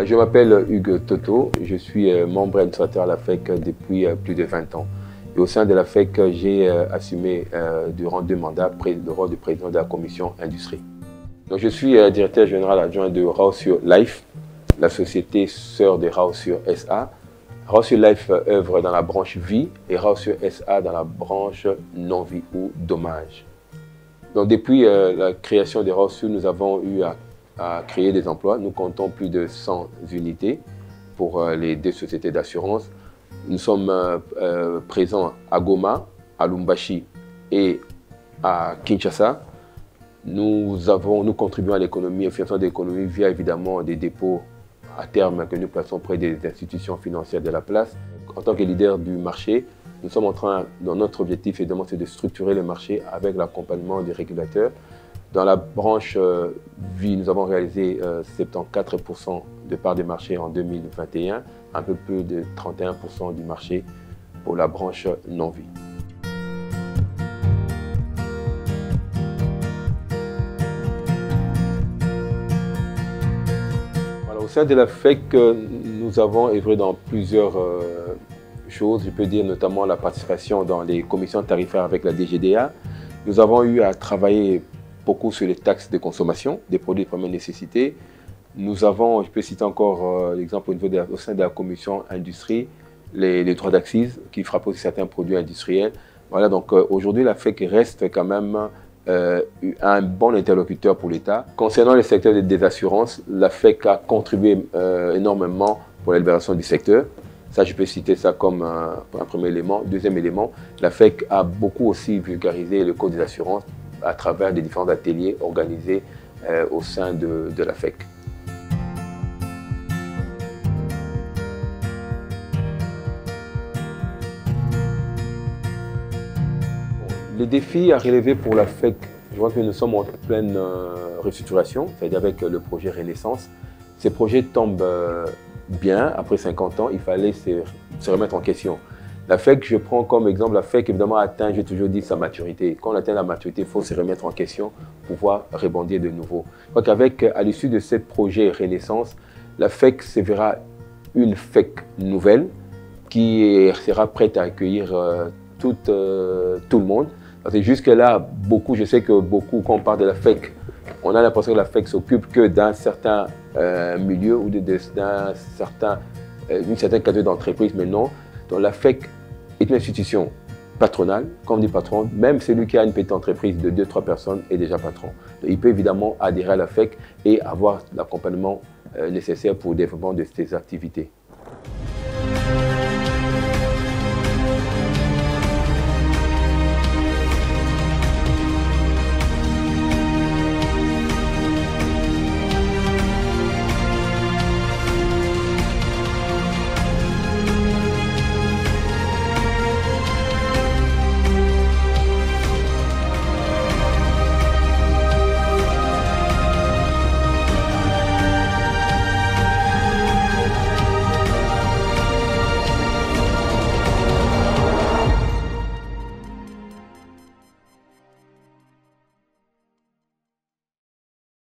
Je m'appelle Hugues Toto, je suis membre administrateur à la FEC depuis plus de 20 ans. Et au sein de la FEC, j'ai assumé durant 2 mandats le rôle de président de la commission industrie. Donc, je suis directeur général adjoint de Raosur Life, la société sœur de Raosur SA. Raosur Life œuvre dans la branche vie et Raosur SA dans la branche non-vie ou dommage. Donc, depuis la création de Raosur, nous avons eu à créer des emplois. Nous comptons plus de 100 unités pour les 2 sociétés d'assurance. Nous sommes présents à Goma, à Lubumbashi et à Kinshasa. Nous contribuons à l'économie, au financement de l'économie via évidemment des dépôts à terme que nous plaçons auprès des institutions financières de la place. En tant que leader du marché, nous sommes en train, notre objectif évidemment, c'est de structurer le marché avec l'accompagnement des régulateurs. Dans la branche vie, nous avons réalisé 74% de part de marché en 2021, un peu plus de 31% du marché pour la branche non-vie. Au sein de la FEC, nous avons œuvré dans plusieurs choses. Je peux dire notamment la participation dans les commissions tarifaires avec la DGDA. Nous avons eu à travailler beaucoup sur les taxes de consommation des produits de première nécessité. Nous avons, je peux citer encore l'exemple au sein de la commission industrie, les droits d'accise qui frappent aussi certains produits industriels. Voilà, donc aujourd'hui la FEC reste quand même un bon interlocuteur pour l'État. Concernant le secteur des assurances, la FEC a contribué énormément pour la libération du secteur. Ça, je peux citer ça comme un premier élément. Deuxième élément, la FEC a beaucoup aussi vulgarisé le code des assurances à travers des différents ateliers organisés au sein de la FEC. Les défis à relever pour la FEC, je vois que nous sommes en pleine restructuration, c'est-à-dire avec le projet Renaissance. Ces projets tombent bien, après 50 ans, il fallait se remettre en question. La FEC, je prends comme exemple, la FEC évidemment atteint, j'ai toujours dit, sa maturité. Quand on atteint la maturité, il faut se remettre en question pour pouvoir rebondir de nouveau. Je crois à l'issue de ce projet Renaissance, la FEC se verra une FEC nouvelle qui sera prête à accueillir tout le monde. Jusque-là, Je sais que beaucoup, quand on parle de la FEC, on a l'impression que la FEC s'occupe que d'un certain milieu ou d'une certaine catégorie d'entreprise, mais non. Donc la FEC est une institution patronale, comme dit patron, même celui qui a une petite entreprise de 2-3 personnes est déjà patron. Donc, il peut évidemment adhérer à la FEC et avoir l'accompagnement nécessaire pour le développement de ses activités.